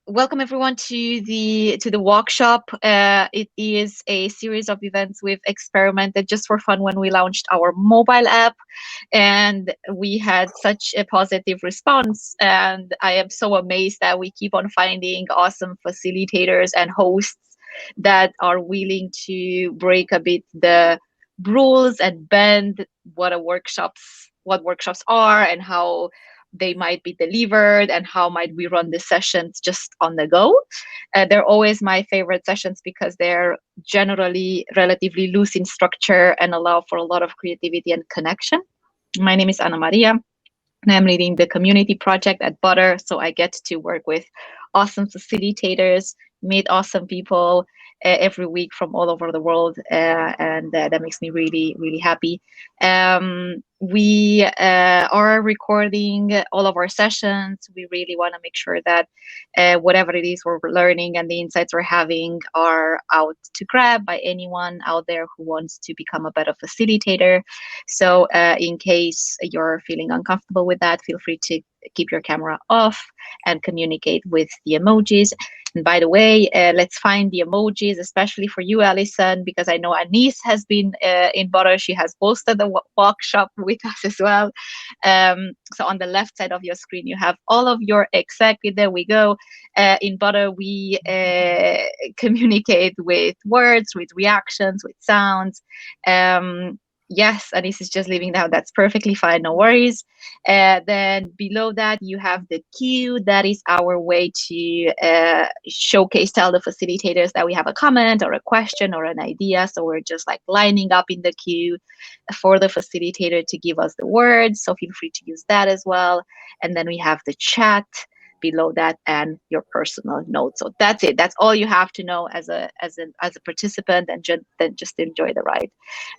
welcome everyone to the workshop. It is a series of events we've experimented just for fun when we launched our mobile app, and we had such a positive response. And I am so amazed that we keep on finding awesome facilitators and hosts that are willing to break a bit the rules and bend what workshops are and how they might be delivered and how might we run the sessions just on the go. They're always my favorite sessions because they're generally relatively loose in structure and allow for a lot of creativity and connection. My name is Ana Maria, and I'm leading the community project at Butter. So I get to work with awesome facilitators, meet awesome people every week from all over the world, and that makes me really, really happy. We are recording all of our sessions. We really want to make sure that whatever it is we're learning and the insights we're having are out to grab by anyone out there who wants to become a better facilitator. So, in case you're feeling uncomfortable with that, feel free to keep your camera off and communicate with the emojis. And by the way, let's find the emojis, especially for you, Alison, because I know Anis has been in Butter. She has posted the workshop with us as well. So on the left side of your screen, you have all of your exactly. There we go. In Butter, we communicate with words, with reactions, with sounds. Yes, Anis is just leaving now. That's perfectly fine. No worries. Then below that, you have the queue. That is our way to showcase, tell the facilitators that we have a comment or a question or an idea. So we're just like lining up in the queue for the facilitator to give us the words. So feel free to use that as well. And then we have the chat below that and your personal notes. So that's it. That's all you have to know as a participant, and then just enjoy the ride.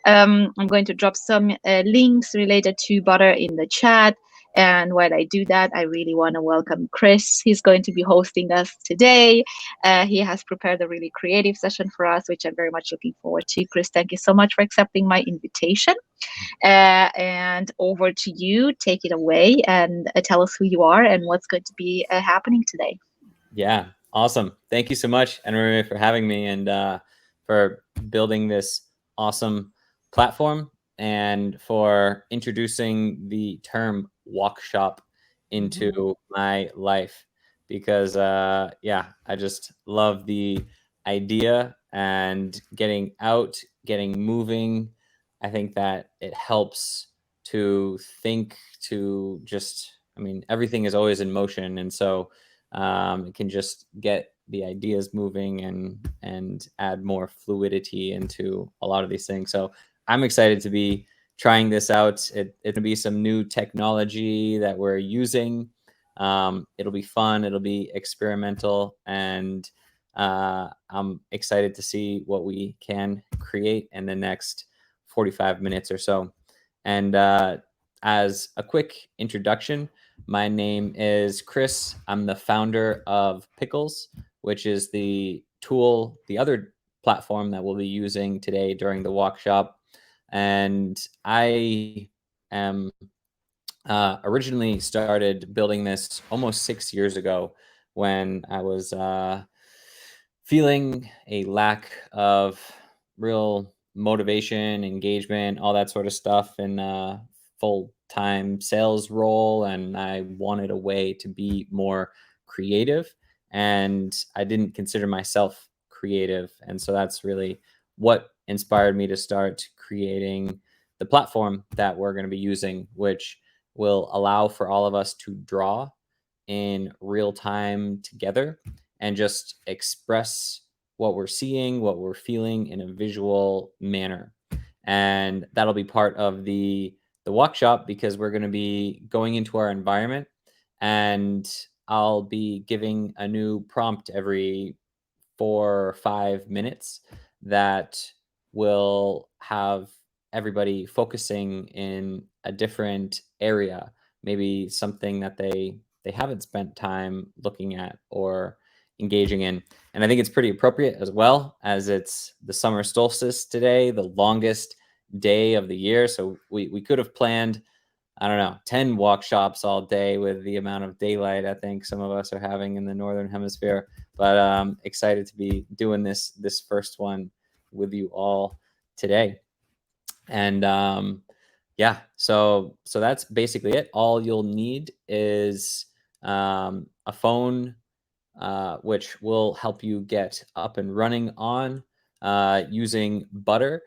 I'm going to drop some links related to Butter in the chat. And while I do that, I really want to welcome Chris. He's going to be hosting us today. He has prepared a really creative session for us, which I'm very much looking forward to. Chris, thank you so much for accepting my invitation. And over to you. Take it away and tell us who you are and what's going to be happening today. Yeah, awesome. Thank you so much, Ana Maria, for having me and for building this awesome platform and for introducing the term WALKshop into my life. Because yeah, I just love the idea and getting out, getting moving. I think that it helps to think, to just, I mean, everything is always in motion. And so it can just get the ideas moving and add more fluidity into a lot of these things. So I'm excited to be trying this out. It'll be some new technology that we're using. It'll be fun. It'll be experimental, and I'm excited to see what we can create in the next 45 minutes or so. And as a quick introduction, my name is Chris. I'm the founder of Piccles, which is the tool, the other platform that we'll be using today during the workshop. And I am originally started building this almost 6 years ago when I was feeling a lack of real motivation, engagement, all that sort of stuff in a full-time sales role. And I wanted a way to be more creative. And I didn't consider myself creative. And so that's really what inspired me to start creating the platform that we're going to be using, which will allow for all of us to draw in real time together and just express what we're seeing, what we're feeling in a visual manner. And that'll be part of the workshop, because we're going to be going into our environment, and I'll be giving a new prompt every 4 or 5 minutes that will have everybody focusing in a different area, maybe something that they haven't spent time looking at or engaging in. And I think it's pretty appropriate as well, as it's the summer solstice today, the longest day of the year. So we could have planned I don't know, 10 walk shops all day with the amount of daylight I think some of us are having in the Northern Hemisphere. But excited to be doing this first one with you all today. And yeah, so that's basically it. All you'll need is a phone, which will help you get up and running on using Butter.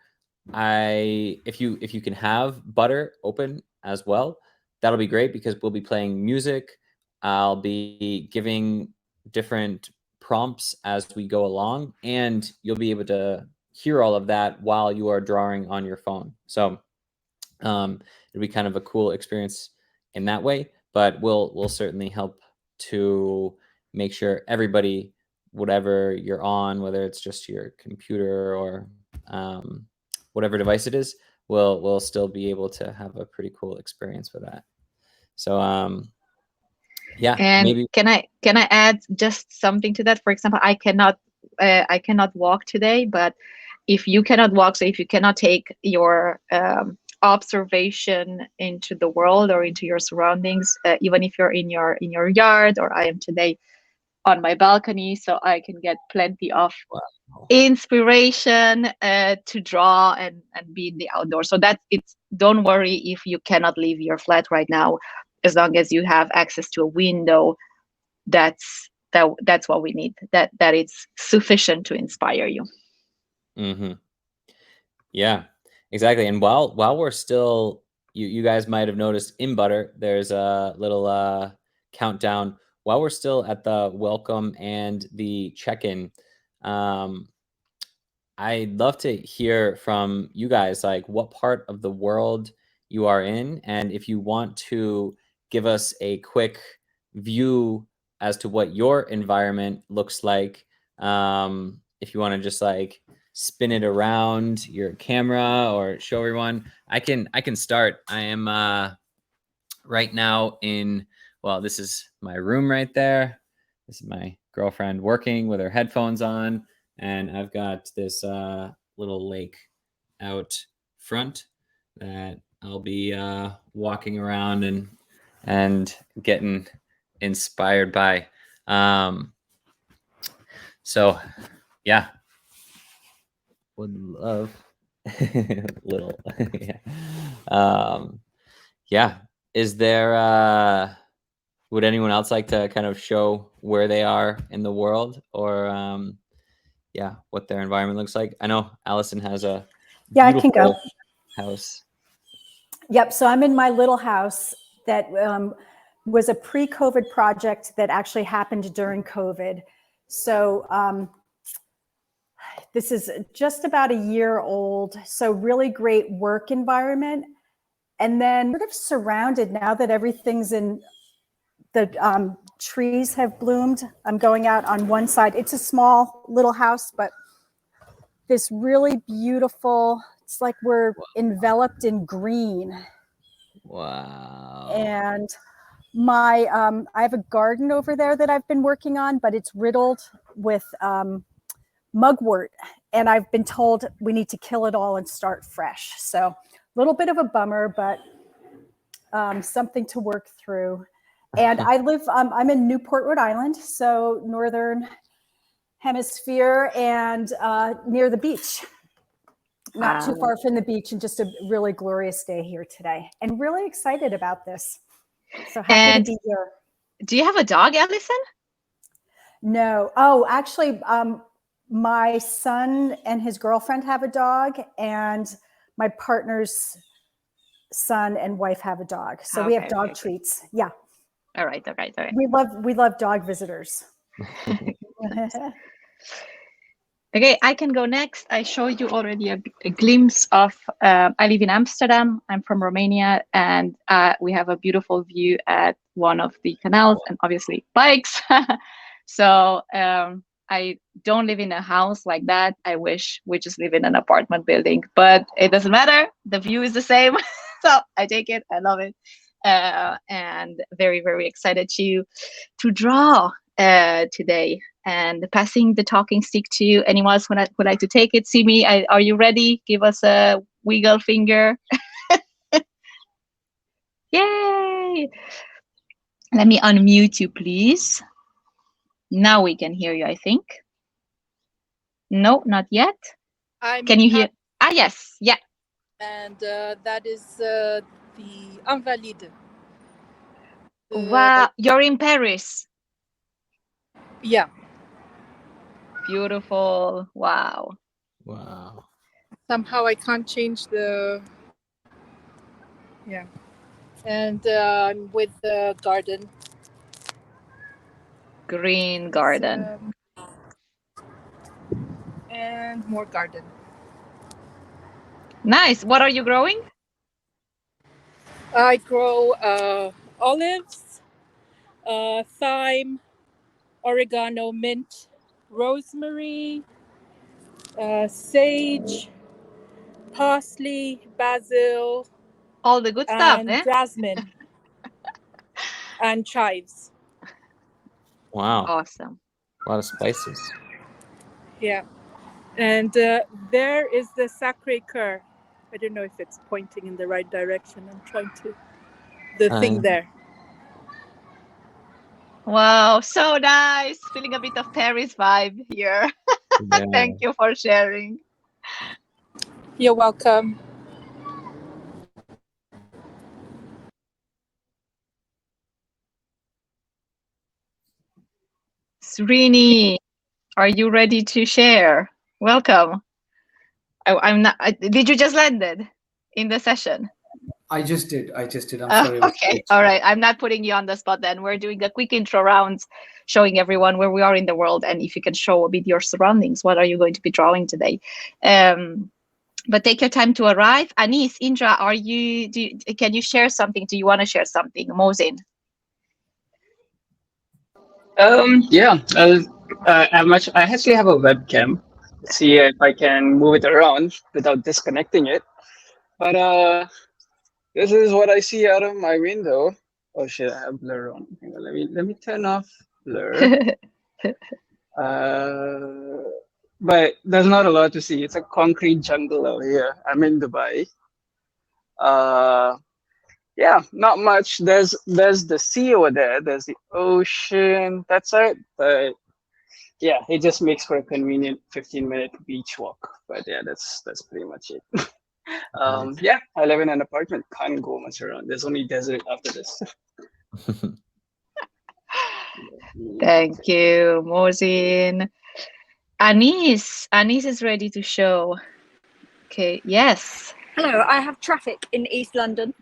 If you can have Butter open as well, that'll be great because we'll be playing music. I'll be giving different prompts as we go along, and you'll be able to hear all of that while you are drawing on your phone. So it'll be kind of a cool experience in that way, but we'll certainly help to make sure everybody, whatever you're on, whether it's just your computer or whatever device it is, will still be able to have a pretty cool experience with that. So yeah, And maybe. can I add just something to that? For example, I cannot walk today, but if you cannot walk, so if you cannot take your observation into the world or into your surroundings, even if you're in your yard, or I am today on my balcony, so I can get plenty of inspiration to draw and be in the outdoors. So that's it's. Don't worry if you cannot leave your flat right now, as long as you have access to a window. That's what we need. That it's sufficient to inspire you. Mm-hmm. Yeah, exactly. And while we're still, you guys might have noticed in Butter, there's a little countdown. While we're still at the welcome and the check-in, I'd love to hear from you guys, like what part of the world you are in, and if you want to give us a quick view as to what your environment looks like. If you want to just like spin it around your camera or show everyone, I can start. I am right now in, well, this is my room right there. This is my girlfriend working with her headphones on, and I've got this little lake out front that I'll be walking around and getting inspired by. So yeah, would love little yeah. Yeah, is there would anyone else like to kind of show where they are in the world, or yeah, what their environment looks like? I know Allison has a I can go. House. Yep. So I'm in my little house that was a pre-COVID project that actually happened during COVID. So this is just about a year old. So really great work environment. And then sort of surrounded, now that everything's in, the trees have bloomed. I'm going out on one side. It's a small little house, but this really beautiful, it's like we're enveloped in green. Wow. And my I have a garden over there that I've been working on, but it's riddled with mugwort, and I've been told we need to kill it all and start fresh. So a little bit of a bummer, but something to work through. And I live, I'm in Newport, Rhode Island, so Northern Hemisphere, and near the beach. Not too far from the beach, and just a really glorious day here today, and really excited about this. So happy to be here. Do you have a dog, Allison? No. Oh, actually, my son and his girlfriend have a dog, and my partner's son and wife have a dog. So we have dog treats. Yeah. All right. We love dog visitors. Okay, I can go next. I showed you already a glimpse of, I live in Amsterdam. I'm from Romania, and we have a beautiful view at one of the canals, and obviously bikes. So I don't live in a house like that. I wish we just live in an apartment building, but it doesn't matter. The view is the same. So I take it. I love it. And very, very excited to draw today. And passing the talking stick to anyone else would like to take it. See me, are you ready? Give us a wiggle finger. Yay! Let me unmute you, please. Now we can hear you, I think. No, not yet. I'm Can in you hear? Paris, Ah, yes. Yeah. and that is the Invalides. Wow. You're in Paris. Yeah. Beautiful. Wow. Wow. Somehow I can't change the. Yeah. And I'm with the garden. Green garden. And more garden. Nice. What are you growing? I grow olives, thyme, oregano, mint, rosemary, sage, parsley, basil, All the good stuff, and eh? jasmine, and chives. Wow. Awesome. A lot of spices. Yeah. And there is the Sacré-Cœur. I don't know if it's pointing in the right direction. I'm trying to. The thing there. Wow, so nice. Feeling a bit of Paris vibe here. Yeah. Thank you for sharing. You're welcome. Srini, are you ready to share? Welcome. I'm not. Did you just landed in the session? I just did. I'm sorry. Okay. All right. I'm not putting you on the spot then. We're doing a quick intro rounds, showing everyone where we are in the world, and if you can show a bit your surroundings. What are you going to be drawing today? But take your time to arrive. Anis, Indra, can you share something? Do you want to share something? Mosin. Yeah, I actually have a webcam. See if I can move it around without disconnecting it. But this is what I see out of my window. Oh shit, I have blur on. Hang on, let me turn off blur. But there's not a lot to see. It's a concrete jungle out here. I'm in Dubai. Yeah, not much. There's the sea over there. There's the ocean. That's it. But yeah, it just makes for a convenient 15-minute beach walk. But yeah, that's pretty much it. Yeah, I live in an apartment. Can't go much around. There's only desert after this. Thank you, Mosin. Anis is ready to show. Okay, yes. Hello, I have traffic in East London.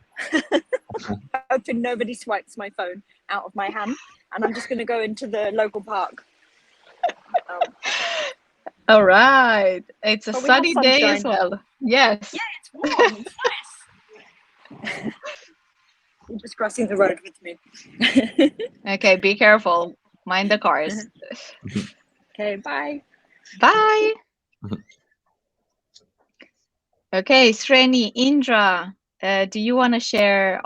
Hoping nobody swipes my phone out of my hand, and I'm just going to go into the local park. All right. It's a But we have sunny day as sunshine. well. Yes. Yeah, it's warm. It's nice. You're just crossing the road with me. Okay, be careful. Mind the cars. Okay, bye. Bye. Okay, Sreni, Indra, do you want to share?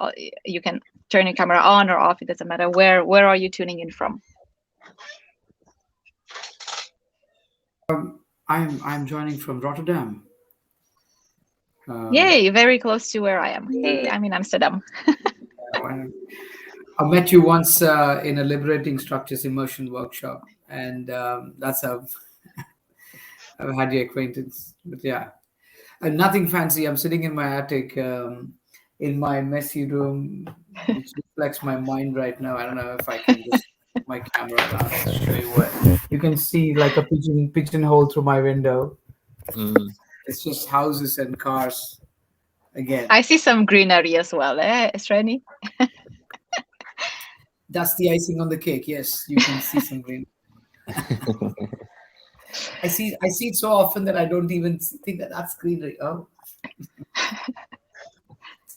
You can turn your camera on or off. It doesn't matter. Where are you tuning in from? I'm joining from Rotterdam. Yay, very close to where I am. Hey, I'm in Amsterdam. I met you once in a liberating structures immersion workshop, and that's how I've had your acquaintance. But yeah, nothing fancy. I'm sitting in my attic, in my messy room, which reflects my mind right now. I don't know if I can just put my camera around and show you what you can see, like a pigeonhole through my window. It's just houses and cars. Again, I see some greenery as well, Sreni? That's the icing on the cake. Yes, you can see some green. I see it so often that I don't even think that that's greenery. Oh.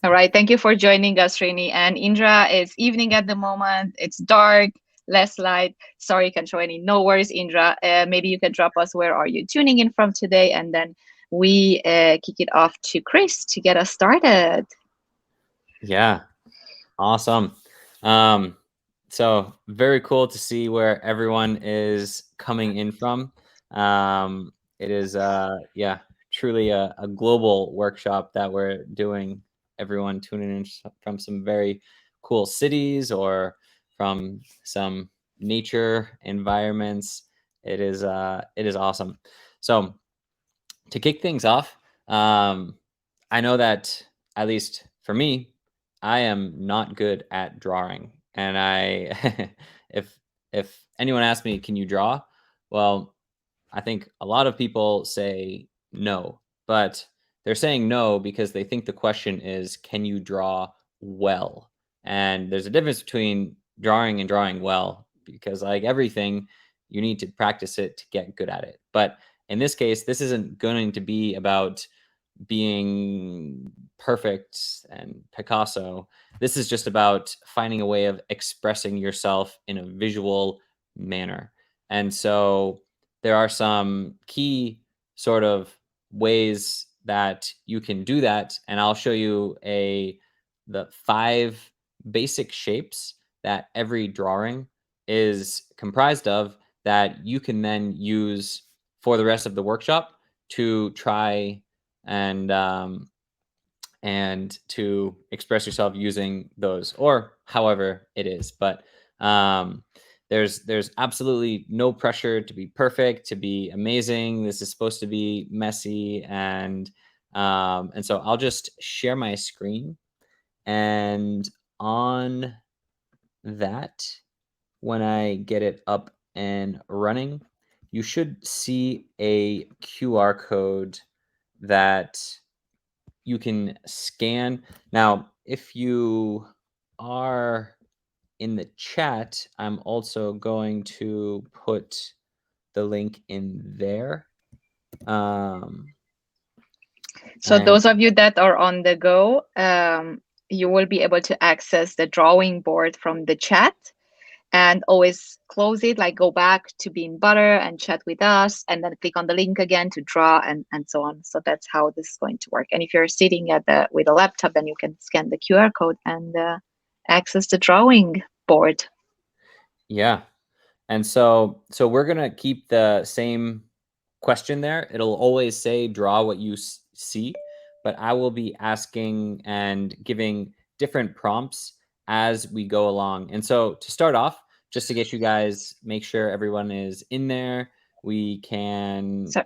All right. Thank you for joining us, Srini. And Indra, it's evening at the moment. It's dark, less light. Sorry, you can't show any. No worries, Indra. Maybe you can drop us where are you tuning in from today, and then we kick it off to Chris to get us started. Yeah, awesome. So very cool to see where everyone is coming in from. It is, yeah, truly a global workshop that we're doing everyone tuning in from some very cool cities or from some nature environments. It is awesome. So to kick things off, I know that at least for me, I am not good at drawing, and I if anyone asks me, can you draw? Well, I think a lot of people say no, but they're saying no because they think the question is, can you draw well? And there's a difference between drawing and drawing well, because like everything, you need to practice it to get good at it. But in this case, this isn't going to be about being perfect and Picasso. This is just about finding a way of expressing yourself in a visual manner. And so there are some key sort of ways that you can do that. And I'll show you the 5 basic shapes that every drawing is comprised of that you can then use for the rest of the workshop to try and to express yourself using those, or however it is. But there's absolutely no pressure to be perfect, to be amazing. This is supposed to be messy, and so I'll just share my screen, and on that, when I get it up and running, you should see a QR code that you can scan. Now, if you are in the chat, I'm also going to put the link in there. So and those of you that are on the go, you will be able to access the drawing board from the chat, and always close it, like go back to Bean Butter and chat with us, and then click on the link again to draw, and so on. So that's how this is going to work. And if you're sitting with a laptop, then you can scan the QR code and access the drawing board. yeah, and so we're gonna keep the same question there. It'll always say draw what you see, but I will be asking and giving different prompts as we go along. And so to start off, just to get you guys, make sure everyone is in there, we can... So,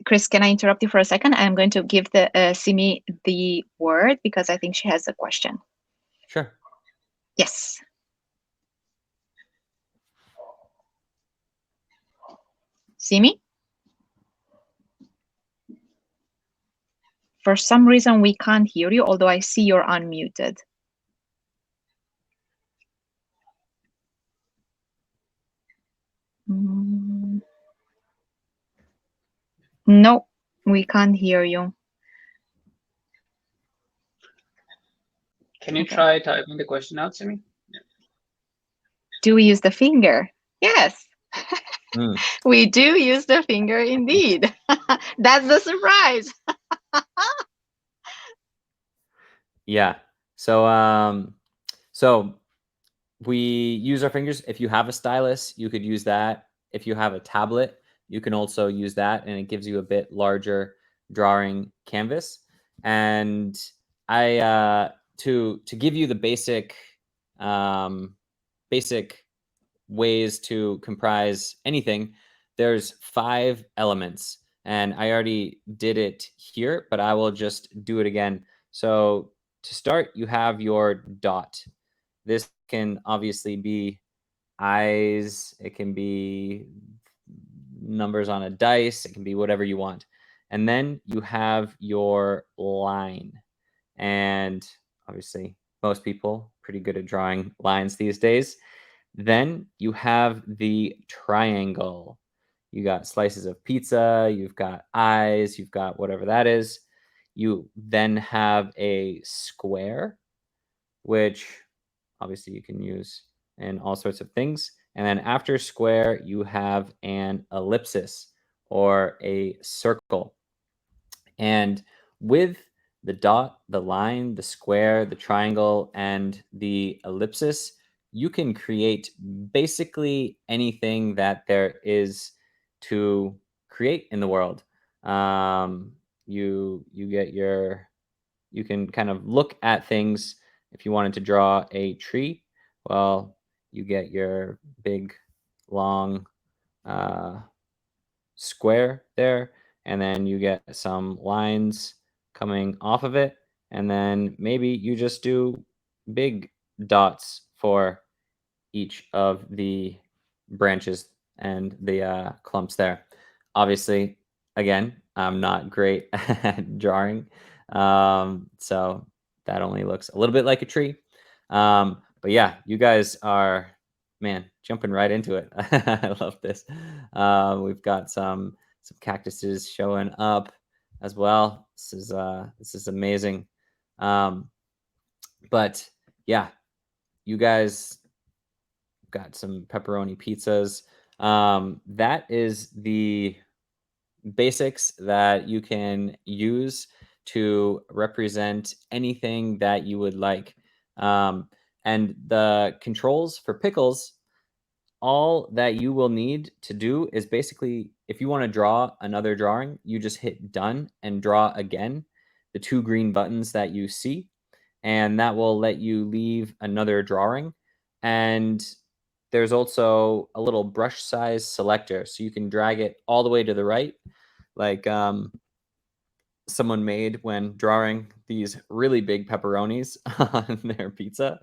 Chris, can I interrupt you for a second? I'm going to give Simi the word because I think she has a question. Sure. Yes. Simi? For some reason, we can't hear you, although I see you're unmuted. No, we can't hear you. Can you try typing the question out, Simi? Do we use the finger? Yes. Mm. We do use the finger indeed. That's the surprise. Yeah. So so we use our fingers. If you have a stylus, you could use that. If you have a tablet, you can also use that, and it gives you a bit larger drawing canvas. And I to give you the basic basic ways to comprise anything, there's 5 elements, and I already did it here, but I will just do it again. So to start, you have your dot. This can obviously be eyes, it can be numbers on a dice, it can be whatever you want. And then you have your line. And obviously, most people pretty good at drawing lines these days. Then you have the triangle. You got slices of pizza, you've got eyes, you've got whatever that is. You then have a square, which obviously you can use in all sorts of things. And then after square, you have an ellipsis or a circle. And with the dot, the line, the square, the triangle, and the ellipsis, you can create basically anything that there is to create in the world. You get your you can kind of look at things. If you wanted to draw a tree, well, you get your big, long square there, and then you get some lines coming off of it, and then maybe you just do big dots for each of the branches and the clumps there. Obviously, again, I'm not great at drawing, so that only looks a little bit like a tree. But yeah, you guys are, man, jumping right into it. I love this. We've got some cactuses showing up as well. This is amazing. But yeah, you guys got some pepperoni pizzas. That is the basics that you can use to represent anything that you would like. And the controls for Pickles, all that you will need to do is basically, if you want to draw another drawing, you just hit done and draw again, the 2 green buttons that you see, and that will let you leave another drawing. And there's also a little brush size selector, so you can drag it all the way to the right, like someone made when drawing these really big pepperonis on their pizza.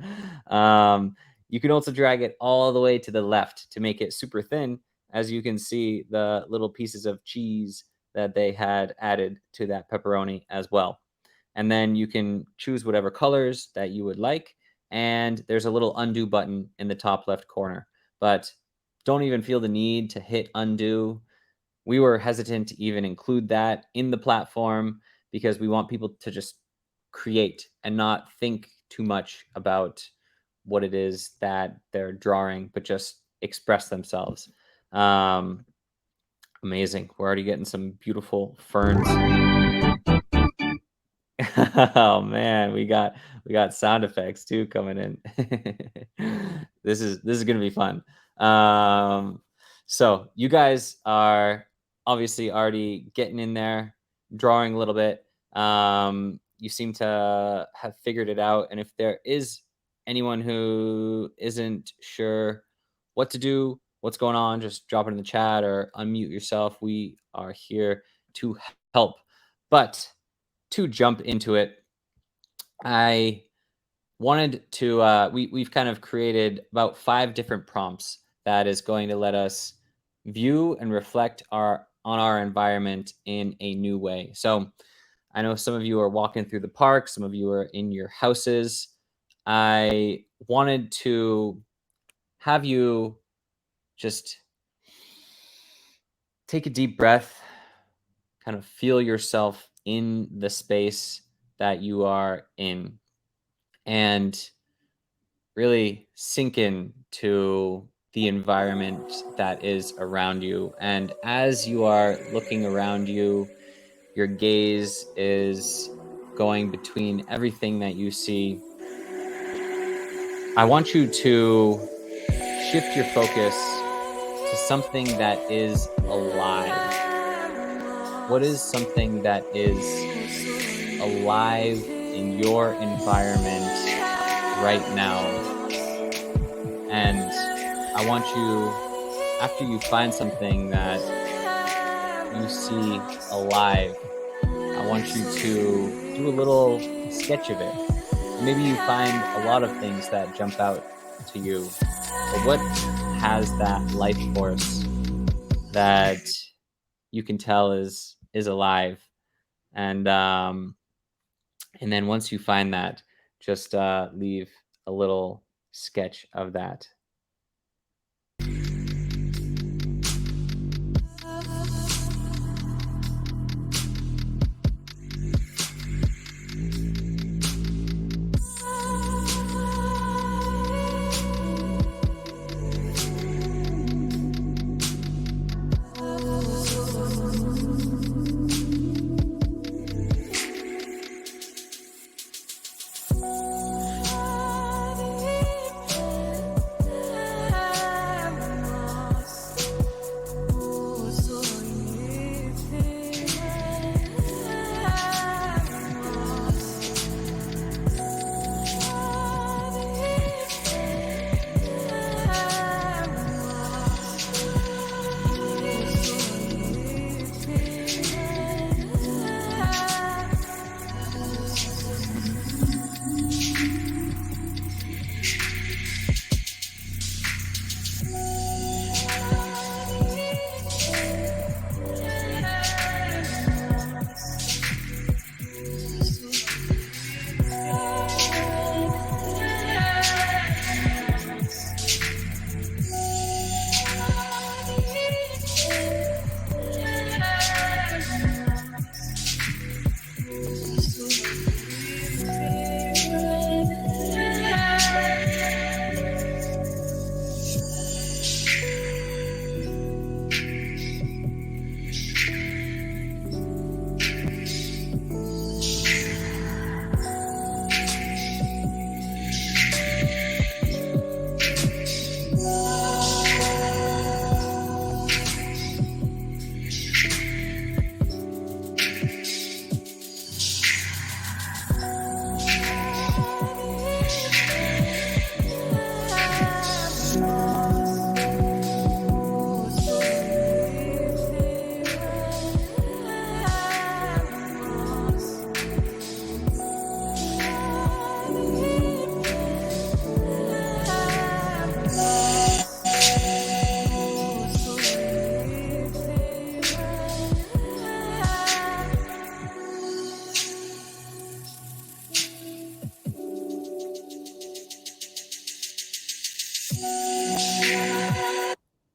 You can also drag it all the way to the left to make it super thin, as you can see the little pieces of cheese that they had added to that pepperoni as well. And then you can choose whatever colors that you would like. And there's a little undo button in the top left corner, but don't even feel the need to hit undo. We were hesitant to even include that in the platform because we want people to just create and not think too much about what it is that they're drawing, but just express themselves. Amazing. We're already getting some beautiful ferns. Oh man, we got sound effects too coming in. This is gonna be fun. So you guys are obviously already getting in there, drawing a little bit. You seem to have figured it out, and if there is anyone who isn't sure what to do, what's going on, just drop it in the chat or unmute yourself. We are here to help. But to jump into it, I wanted to, we've kind of created about 5 different prompts that is going to let us view and reflect on our environment in a new way. So I know some of you are walking through the park, some of you are in your houses. I wanted to have you just take a deep breath, kind of feel yourself in the space that you are in, and really sink in to the environment that is around you. And as you are looking around you, your gaze is going between everything that you see. I want you to shift your focus to something that is alive. What is something that is alive in your environment right now? And I want you, after you find something that you see alive, I want you to do a little sketch of it. Maybe you find a lot of things that jump out to you, but what has that life force that you can tell is alive? And then once you find that, just leave a little sketch of that.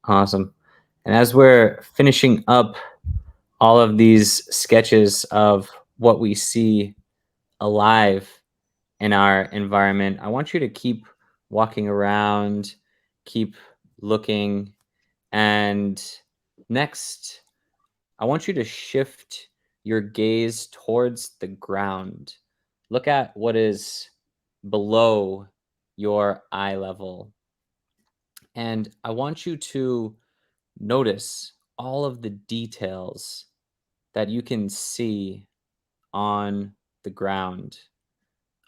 Awesome. And as we're finishing up all of these sketches of what we see alive in our environment, I want you to keep walking around, keep looking, and next, I want you to shift your gaze towards the ground. Look at what is below your eye level. And I want you to notice all of the details that you can see on the ground.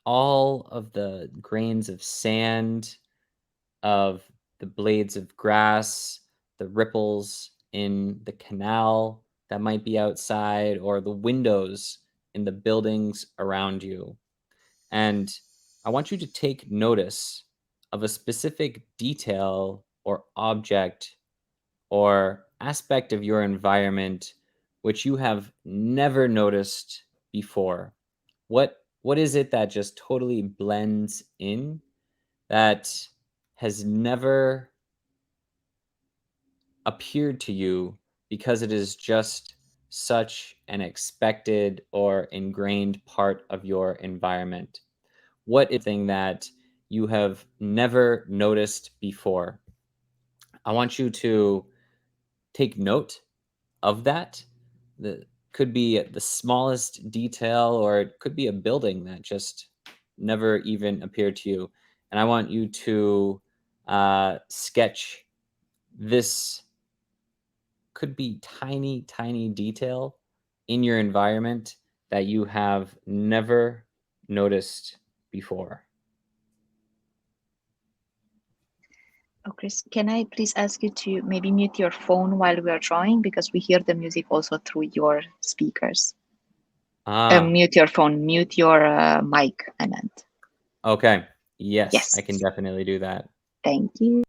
All of the grains of sand, of the blades of grass, the ripples in the canal that might be outside, or the windows in the buildings around you. And I want you to take notice of a specific detail or object or aspect of your environment which you have never noticed before. What is it that just totally blends in, that has never appeared to you because it is just such an expected or ingrained part of your environment? What is the thing that you have never noticed before? I want you to take note of that. The could be the smallest detail, or it could be a building that just never even appeared to you. And I want you to sketch this, could be tiny, tiny detail in your environment that you have never noticed before. Oh, Chris, can I please ask you to maybe mute your phone while we are drawing, because we hear the music also through your speakers. Mute your phone, mute your mic, I meant. Okay. Yes, Yes. I can definitely do that. Thank you.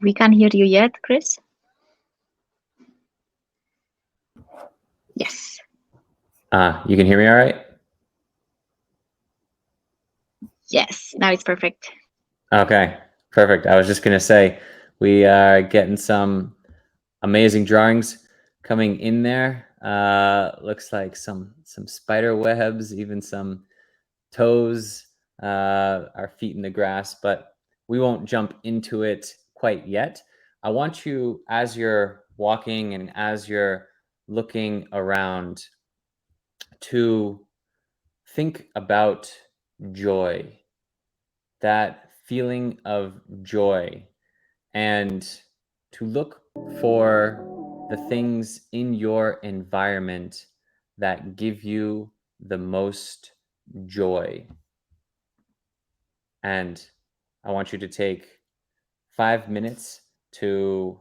We can't hear you yet, Chris. Yes. You can hear me all right? Yes, now it's perfect. Okay, perfect. I was just going to say, we are getting some amazing drawings coming in there. Looks like some spider webs, even some toes, our feet in the grass, but we won't jump into it quite yet. I want you, as you're walking and as you're looking around, to think about joy, that feeling of joy, and to look for the things in your environment that give you the most joy. And I want you to take 5 minutes to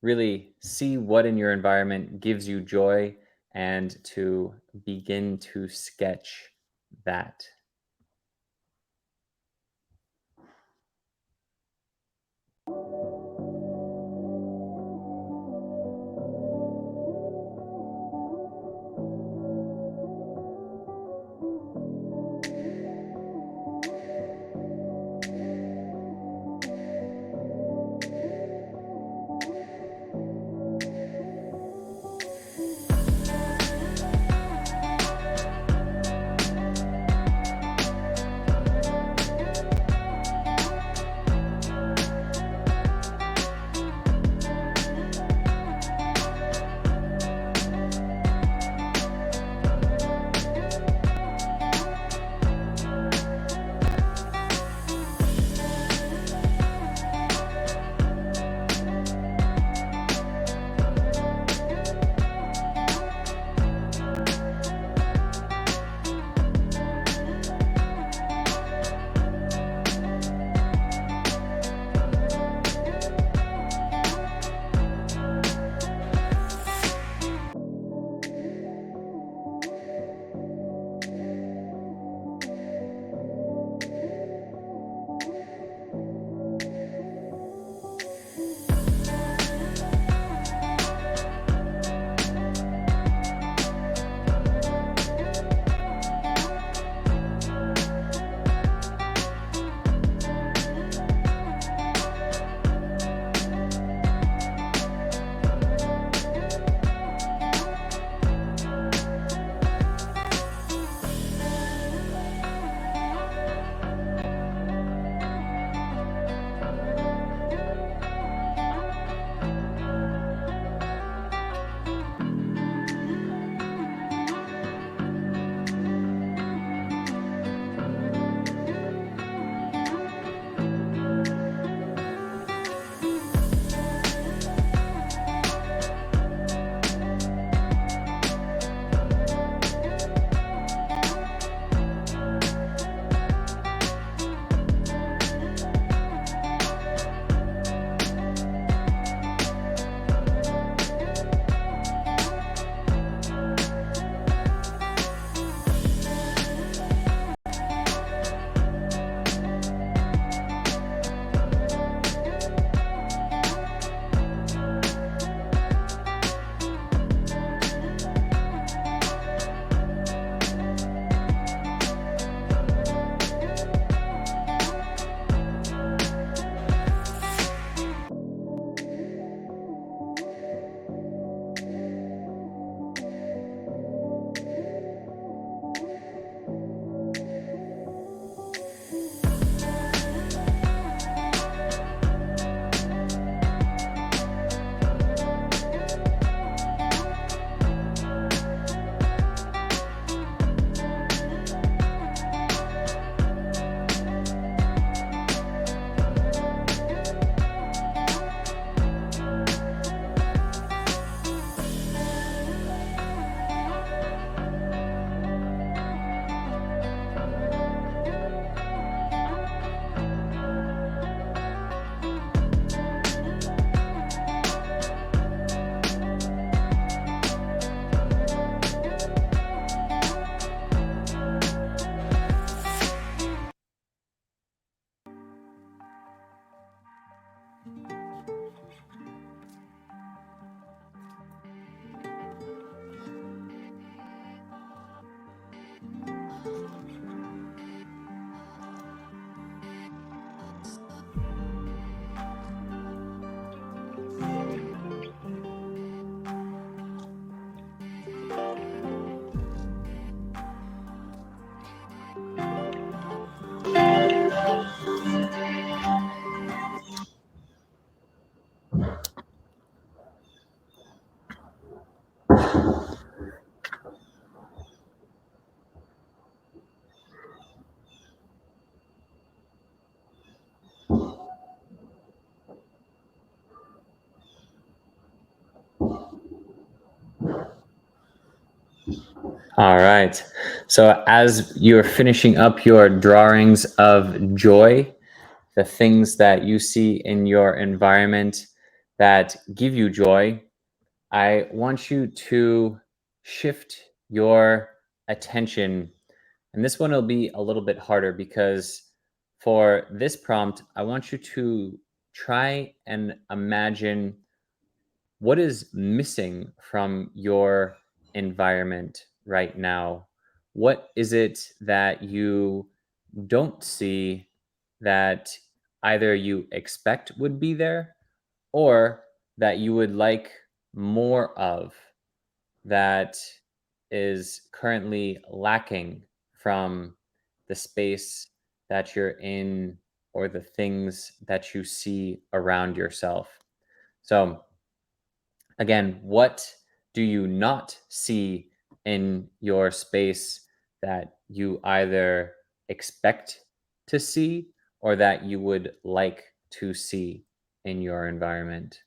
really see what in your environment gives you joy and to begin to sketch that. All right. So as you're finishing up your drawings of joy, the things that you see in your environment that give you joy, I want you to shift your attention. And this one will be a little bit harder because for this prompt, I want you to try and imagine what is missing from your environment right now. What is it that you don't see that either you expect would be there or that you would like more of that is currently lacking from the space that you're in or the things that you see around yourself? So, again, what do you not see in your space that you either expect to see or that you would like to see in your environment?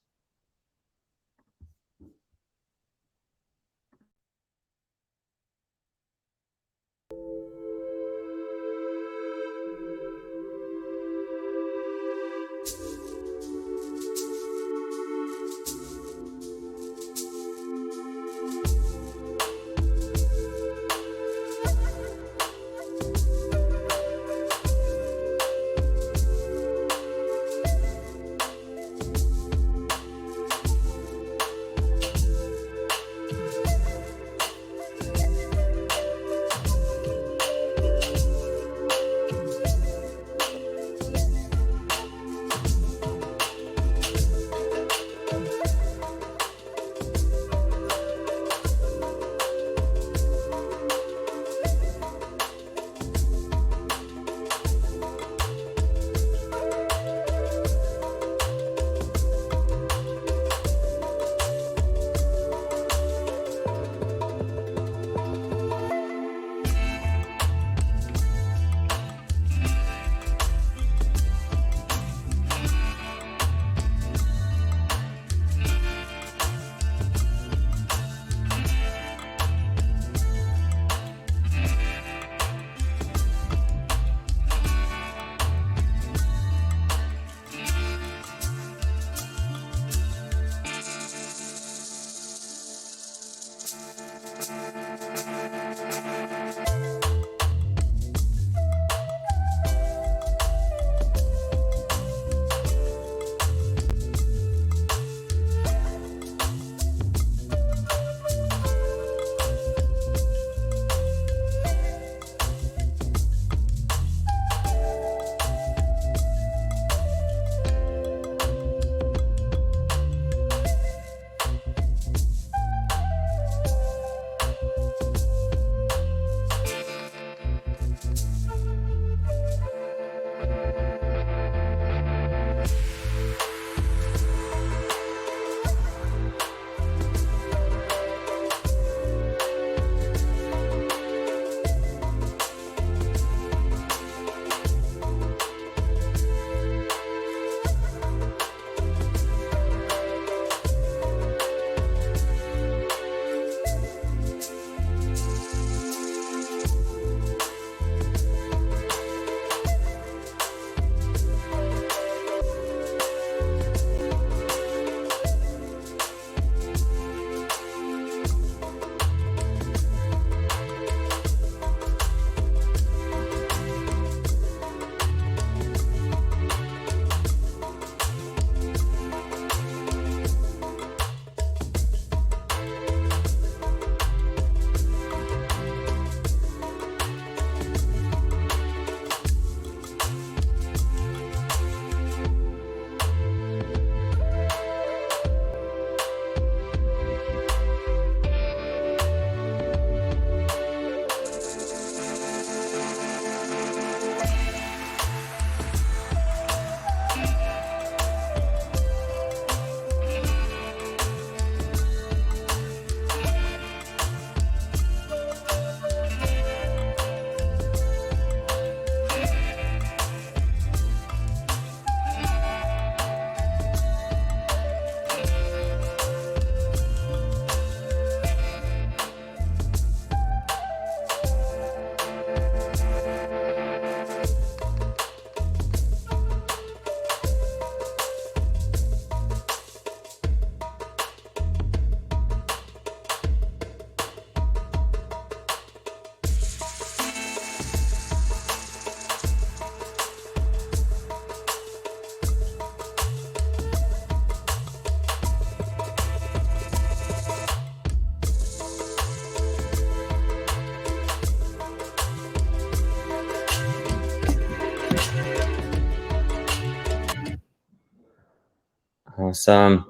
Awesome.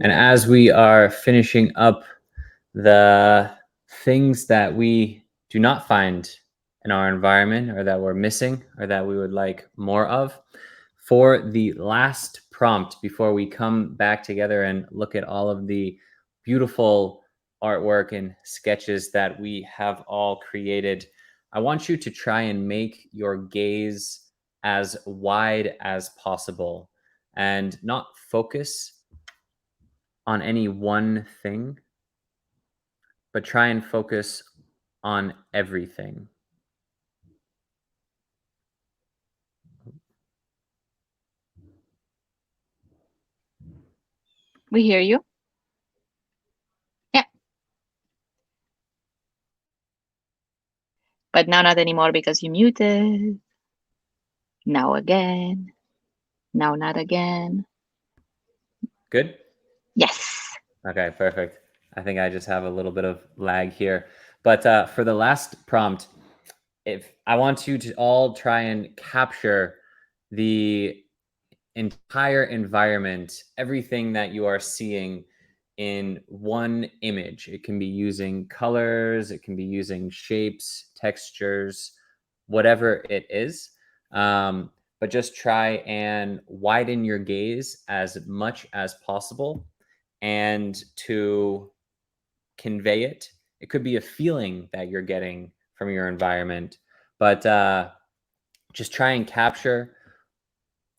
And as we are finishing up the things that we do not find in our environment or that we're missing or that we would like more of, for the last prompt before we come back together and look at all of the beautiful artwork and sketches that we have all created, I want you to try and make your gaze as wide as possible and not focus on any one thing, but try and focus on everything. We hear you. Yeah. But now not anymore because you muted. Now again. Now not again. Good? Yes. Okay, perfect. I think I just have a little bit of lag here. But for the last prompt, if I want you to all try and capture the entire environment, everything that you are seeing in one image. It can be using colors, it can be using shapes, textures, whatever it is. But just try and widen your gaze as much as possible and to convey it. It could be a feeling that you're getting from your environment, but just try and capture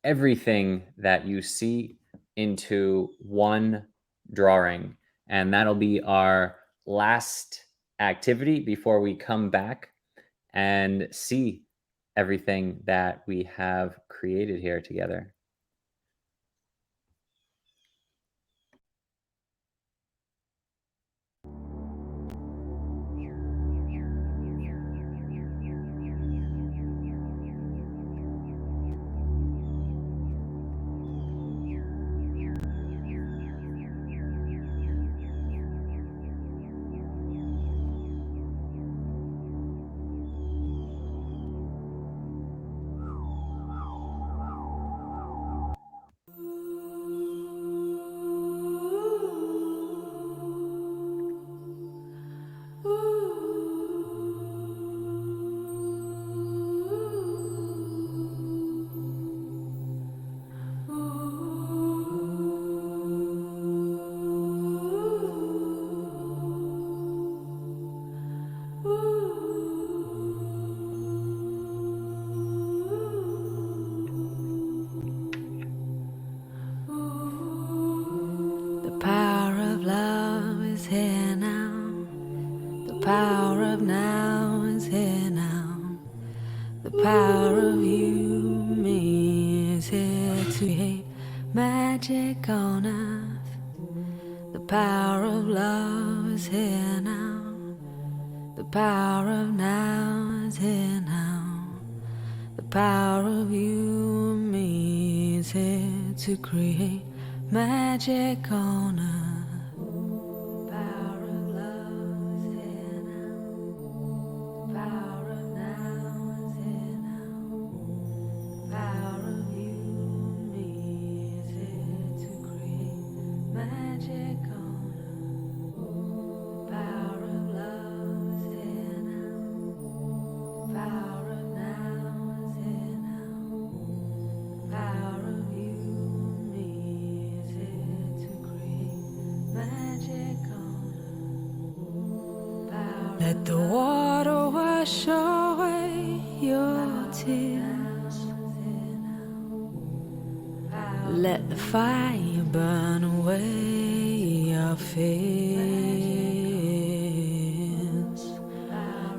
everything that you see into one drawing. And that'll be our last activity before we come back and see everything that we have created here together. Magic on earth, the power of love is here now. The power of now is here now. The power of you and me is here to create magic on earth. The power of love is here now. The power of now is here now. The power of you and me is here to create magic on earth. The power of love is here now. The power of now is here now. The power of you and me is here to create magic on earth. Let the water wash away your tears. Let the fire burn away your fears.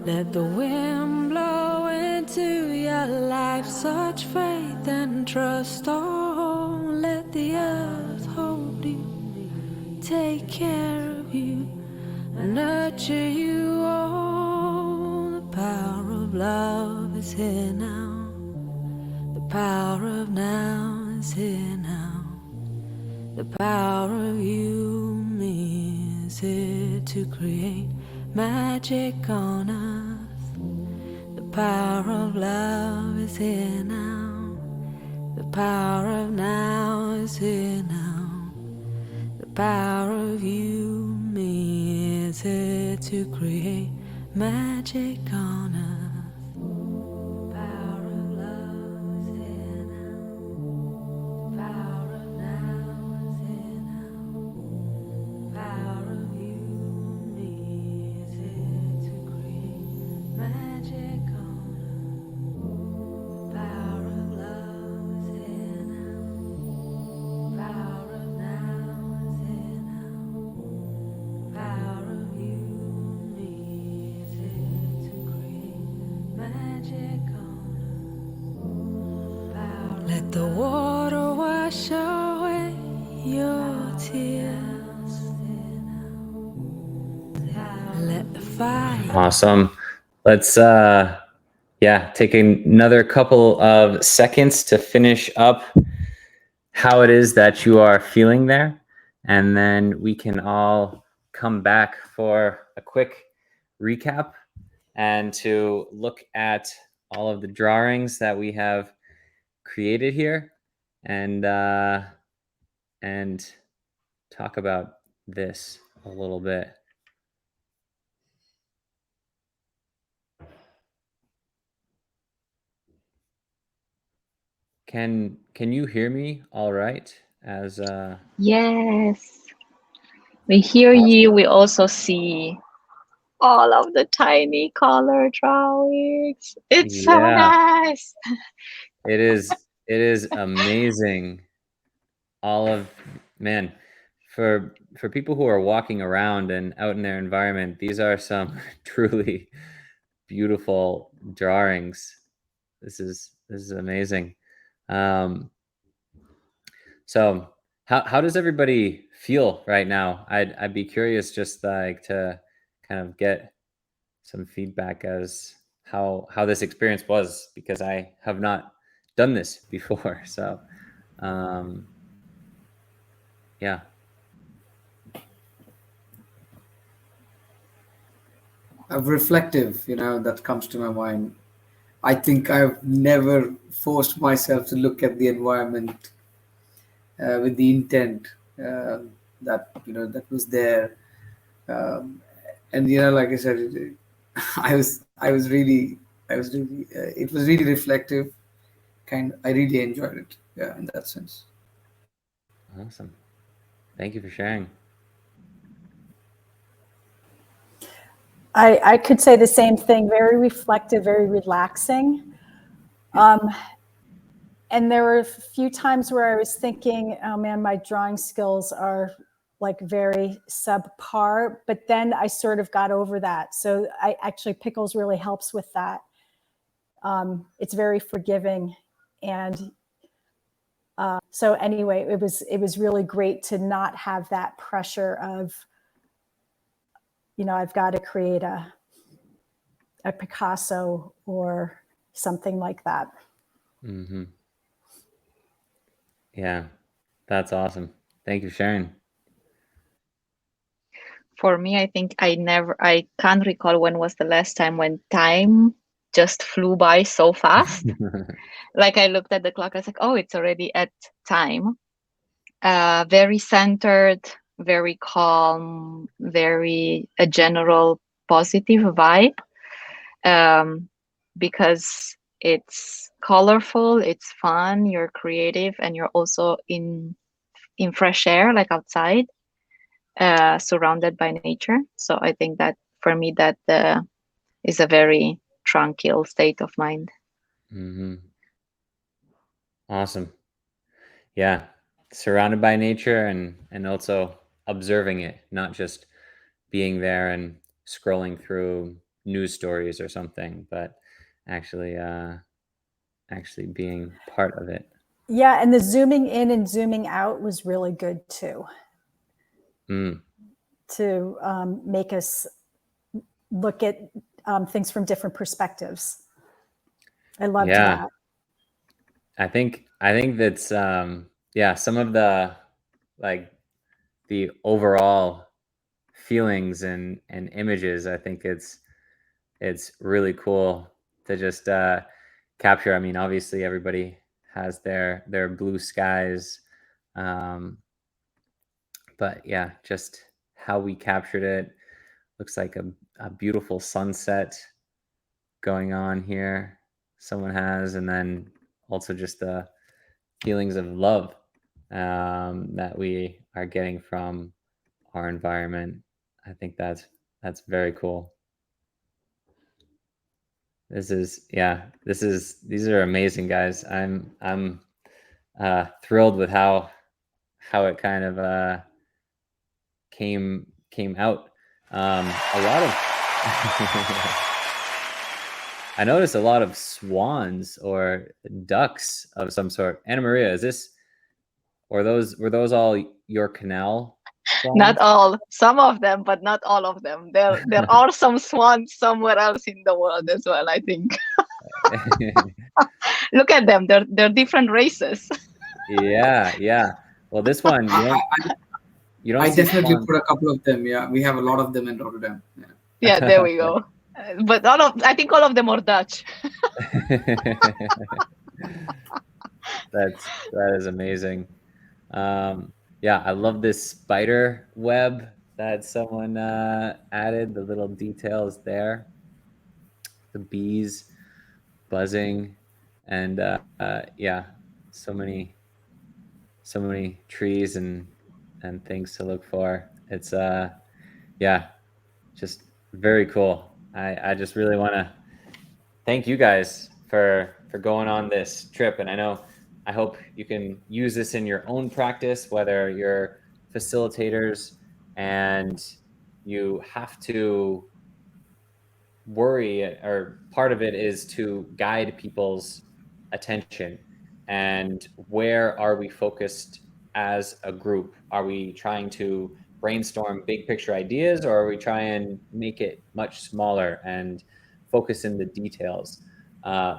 Let the wind blow into your life such faith and trust. Oh, let the earth hold you, take care of you, and nurture you. Oh, the power of love is here now. The power of now is here now. The power of you and me is here to create magic on earth. The power of love is here now. The power of now is here now. power of you, me, is here to create magic on earth. Power of love is here now. Power of now is here now. Power of you, me, is here to create magic on earth. Power of love is here now. Power of now is here now. Power of you, me, is here to create magic on earth. Let the water wash away your tears. Let the fire. Awesome. Let's take another couple of seconds to finish up how it is that you are feeling there, and then we can all come back for a quick recap and to look at all of the drawings that we have created here, and talk about this a little bit. Can you hear me all right? As Yes, we hear you. We also see all of the tiny color drawings. It's so yeah, nice. it is amazing. All of, man, for people who are walking around and out in their environment, these are some truly beautiful drawings. This is amazing. So how does everybody feel right now? I'd be curious, just like to kind of get some feedback as how this experience was, because I have not done this before. So yeah. Reflective, that comes to my mind. I think I've never forced myself to look at the environment with the intent that was there. And like I said, it was really reflective. I really enjoyed it. Yeah, in that sense. Awesome. Thank you for sharing. I could say the same thing. Very reflective, very relaxing. And there were a few times where I was thinking, oh man, my drawing skills are like very subpar, but then I sort of got over that. So Pickles really helps with that. It's very forgiving. And so anyway, it was really great to not have that pressure of, I've got to create a Picasso or something like that. Mm-hmm. Yeah, that's awesome. Thank you for sharing. For me, I think I can't recall when was the last time when time just flew by so fast. Like I looked at the clock, I was like, oh, it's already at time. Very centered, very calm, very a general positive vibe. Because it's colorful, it's fun, you're creative, and you're also in fresh air, like outside, surrounded by nature. So I think that for me, that is a very tranquil state of mind. Mm-hmm. Awesome. Yeah, surrounded by nature and also observing it, not just being there and scrolling through news stories or something, but actually being part of it. Yeah, and the zooming in and zooming out was really good too. To make us look at things from different perspectives. I loved that. I think that's some of the the overall feelings and images. I think it's really cool to just capture. I mean, obviously everybody has their blue skies, but yeah, just how we captured it. Looks like a beautiful sunset going on here. Someone has, and then also just the feelings of love that we are getting from our environment. I think that's very cool. These are amazing, guys. I'm thrilled with how it kind of came out. A lot of I noticed a lot of swans or ducks of some sort. Anna Maria, were those all your canal swans? Not all, some of them, but not all of them. There are some swans somewhere else in the world as well, I think. Look at them. They're different races. Yeah. Well, this one you don't I see definitely swans. put a couple of them. Yeah, we have a lot of them in Rotterdam. Yeah. Yeah, there we go. But I think all of them are Dutch. That is amazing. Yeah, I love this spider web that someone added, the little details there, the bees buzzing, and yeah, so many trees and things to look for. It's yeah, just very cool. I just really want to thank you guys for going on this trip, and I hope you can use this in your own practice, whether you're facilitators and you have to worry, or part of it is to guide people's attention. And where are we focused as a group? Are we trying to brainstorm big picture ideas, or are we trying to make it much smaller and focus in the details?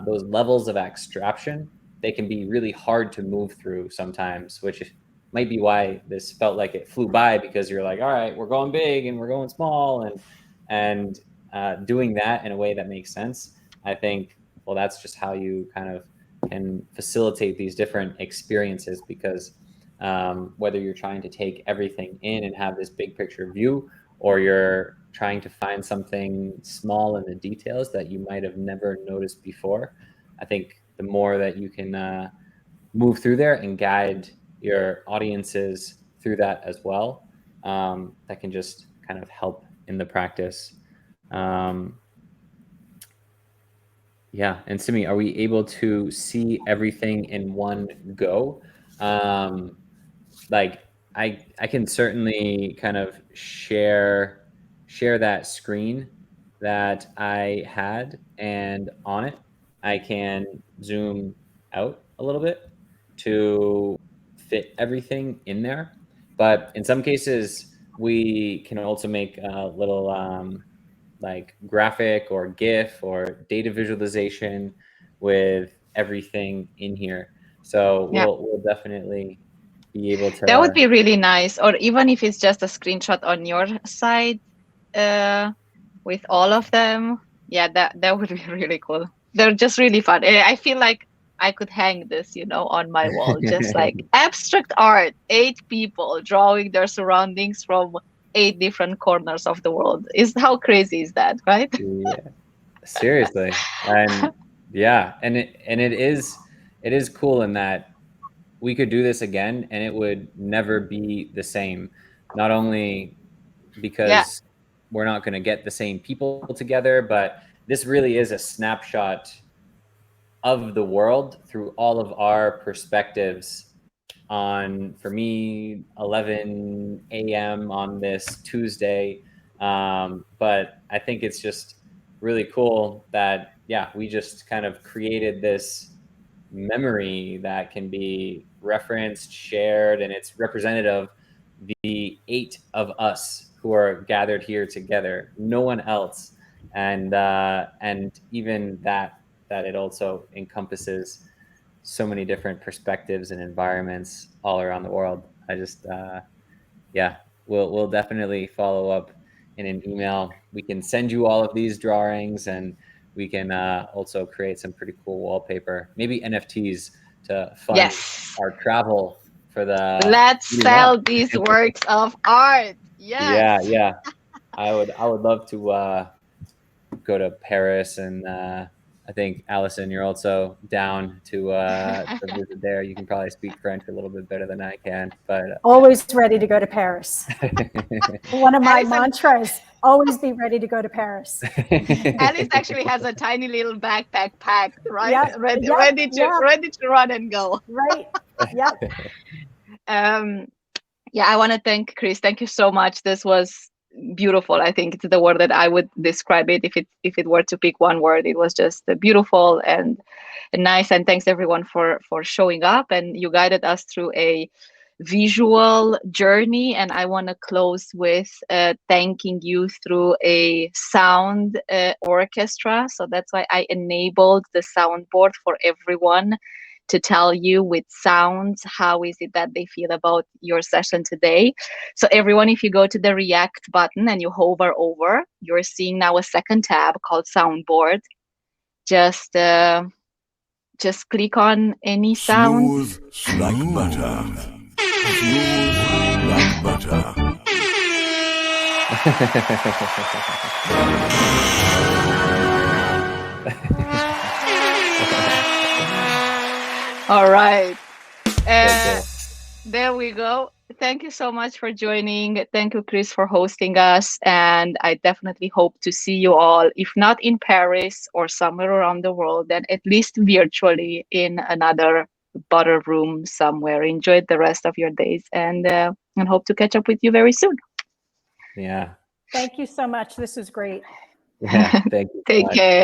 Those levels of abstraction, they can be really hard to move through sometimes, which might be why this felt like it flew by, because you're like, all right, we're going big and we're going small, and doing that in a way that makes sense. I think, well, that's just how you kind of can facilitate these different experiences, because whether you're trying to take everything in and have this big picture view, or you're trying to find something small in the details that you might have never noticed before, I think the more that you can move through there and guide your audiences through that as well, that can just kind of help in the practice. Yeah, and Simi, are we able to see everything in one go? Like I can certainly kind of share that screen that I had, and on it I can zoom out a little bit to fit everything in there. But in some cases, we can also make a little like graphic or GIF or data visualization with everything in here. So Yeah. we'll definitely be able to. That would be really nice. Or even if it's just a screenshot on your side with all of them. Yeah, that would be really cool. They're just really fun. I feel like I could hang this, on my wall, just like abstract art, 8 people drawing their surroundings from 8 different corners of the world. How crazy is that, right? Yeah, seriously. And yeah, and it is cool in that we could do this again and it would never be the same. Not only because we're not going to get the same people together, but this really is a snapshot of the world through all of our perspectives on, for me, 11 a.m. on this Tuesday. But I think it's just really cool that, yeah, we just kind of created this memory that can be referenced, shared, and it's representative of the 8 of us who are gathered here together, no one else. And even that it also encompasses so many different perspectives and environments all around the world. I just, yeah, we'll definitely follow up in an email. We can send you all of these drawings, and we can also create some pretty cool wallpaper, maybe NFTs to fund our travel for the. Let's What do you sell want? these works of art. Yes. Yeah. I would love to go to Paris, and I think Allison, you're also down to visit there. You can probably speak French a little bit better than I can, but Always ready to go to Paris. One of my Alison- mantras, always be ready to go to Paris. Alice actually has a tiny little backpack packed, right? Yep, Ready, yep, ready to yep. ready to run and go. Right. Yep. Yeah, I want to thank Chris. Thank you so much. This was beautiful. I think it's the word that I would describe it if it were to pick one word. It was just beautiful and nice. And thanks everyone for showing up. And you guided us through a visual journey. And I want to close with thanking you through a sound orchestra. So that's why I enabled the soundboard for everyone to tell you with sounds how is it that they feel about your session today. So everyone, if you go to the react button and you hover over, you're seeing now a second tab called soundboard. Just click on any sound. Smooth like butter. Smooth like butter. All right. There we go. Thank you so much for joining. Thank you, Chris, for hosting us. And I definitely hope to see you all, if not in Paris or somewhere around the world, then at least virtually in another butter room somewhere. Enjoy the rest of your days and hope to catch up with you very soon. Yeah. Thank you so much. This is great. Yeah. Thank you. Take care.